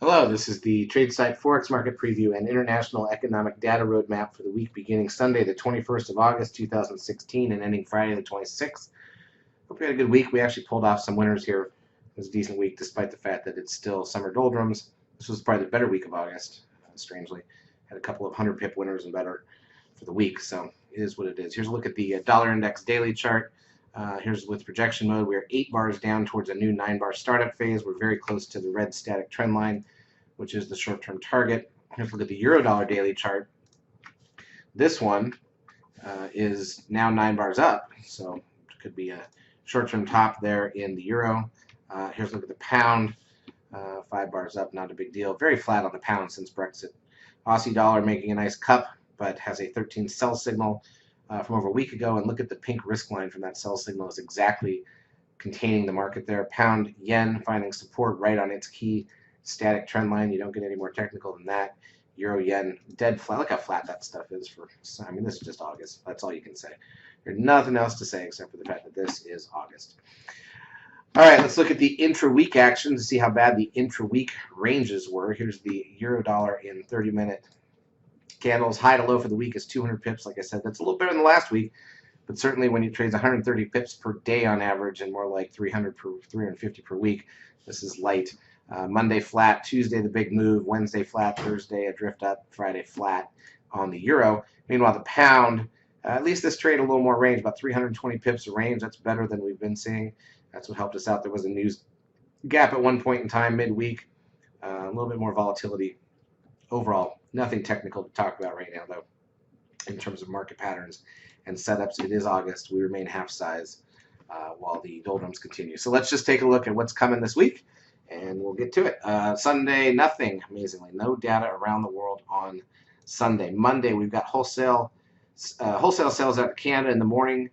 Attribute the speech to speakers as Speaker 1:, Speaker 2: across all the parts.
Speaker 1: Hello, this is the TradeSite Forex Market Preview and International Economic Data Roadmap for the week beginning Sunday, the 21st of August, 2016, and ending Friday, the 26th. Hope you had a good week. We actually pulled off some winners here. It was a decent week, despite the fact that it's still summer doldrums. This was probably the better week of August, strangely. Had a couple of 100-pip winners and better for the week, so it is what it is. Here's a look at the dollar index daily chart. Here's with projection mode. We are 8 bars down towards a new 9-bar startup phase. We're very close to the red static trend line, which is the short-term target. Here's a look at the euro-dollar daily chart. This one is now 9 bars up, so it could be a short-term top there in the euro. Here's a look at the pound. 5 bars up, not a big deal. Very flat on the pound since Brexit. Aussie dollar making a nice cup, but has a 13 sell signal from over a week ago. And look at the pink risk line from that sell signal is exactly containing the market there. Pound yen finding support right on its key static trend line. You don't get any more technical than that. Euro yen dead flat. Look how flat that stuff is for. I mean, this is just August. That's all you can say. There's nothing else to say except for the fact that this is August. All right, let's look at the intra-week action to see how bad the intra-week ranges were. Here's the euro dollar in 30-minute candles. High to low for the week is 200 pips. Like I said, that's a little better than the last week, but certainly when you trade 130 pips per day on average and more like 350 per week, this is light. Monday flat, Tuesday the big move, Wednesday flat, Thursday a drift up, Friday flat on the euro. Meanwhile, the pound, at least this trade a little more range, about 320 pips of range. That's better than we've been seeing. That's what helped us out. There was a news gap at one point in time midweek. A little bit more volatility. Overall, nothing technical to talk about right now, though, in terms of market patterns and setups. It is August. We remain half size while the doldrums continue. So let's just take a look at what's coming this week, and we'll get to it. Sunday, nothing, amazingly. No data around the world on Sunday. Monday, we've got wholesale sales out of Canada in the morning.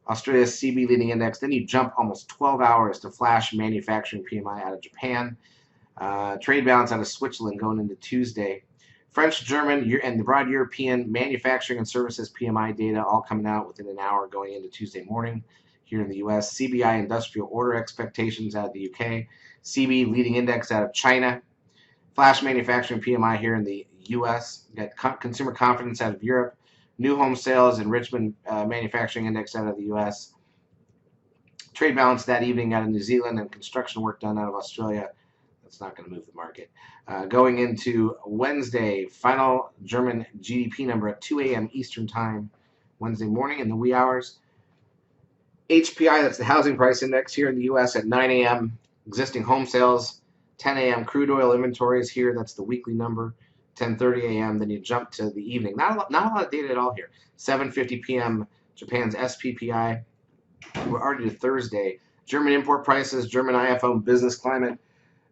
Speaker 1: Australia's CB leading index. Then you jump almost 12 hours to flash manufacturing PMI out of Japan. Trade balance out of Switzerland going into Tuesday. French, German, and the broad European manufacturing and services PMI data all coming out within an hour going into Tuesday morning here in the U.S. CBI industrial order expectations out of the UK. CB leading index out of China. Flash manufacturing PMI here in the U.S. Got consumer confidence out of Europe. New home sales and Richmond manufacturing index out of the U.S. Trade balance that evening out of New Zealand and construction work done out of Australia. That's not going to move the market. Going into Wednesday, final German GDP number at 2 a.m. Eastern Time, Wednesday morning in the wee hours. HPI, that's the housing price index here in the U.S. at 9 a.m. Existing home sales, 10 a.m. Crude oil inventories here. That's the weekly number. 10:30 a.m. Then you jump to the evening. Not a lot of data at all here. 7:50 p.m. Japan's SPPI. We're already to Thursday. German import prices, German iPhone business climate,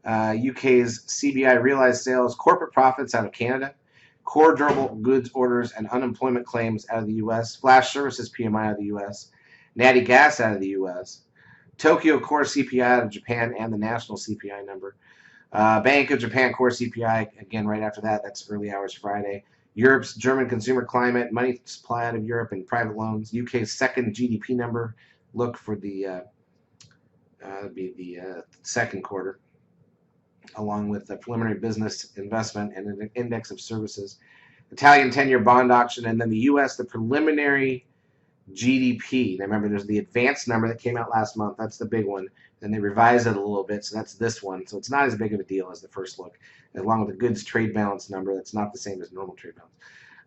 Speaker 1: UK's CBI realized sales, corporate profits out of Canada, core durable goods orders and unemployment claims out of the U.S., flash services PMI out of the U.S., natty gas out of the U.S., Tokyo core CPI out of Japan and the national CPI number. Bank of Japan core CPI, again, right after that. That's early hours Friday. Europe's German consumer climate, money supply out of Europe and private loans. UK's second GDP number. Look for the second quarter, along with the preliminary business investment and an index of services. Italian 10-year bond auction, and then the U.S., the preliminary GDP. Now remember, there's the advanced number that came out last month. That's the big one. Then they revised it a little bit, so that's this one. So it's not as big of a deal as the first look, along with the goods trade balance number. That's not the same as normal trade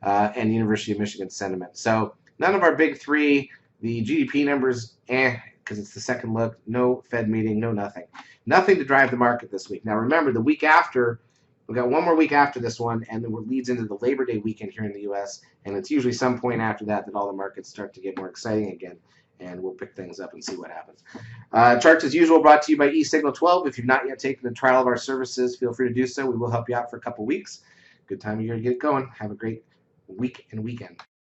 Speaker 1: balance. And University of Michigan sentiment. So none of our big three. The GDP numbers, because it's the second look. No Fed meeting, no nothing. Nothing to drive the market this week. Now remember, the week after, we've got one more week after this one, and then it leads into the Labor Day weekend here in the U.S., and it's usually some point after that that all the markets start to get more exciting again, and we'll pick things up and see what happens. Charts, as usual, brought to you by eSignal 12. If you've not yet taken the trial of our services, feel free to do so. We will help you out for a couple weeks. Good time of year to get it going. Have a great week and weekend.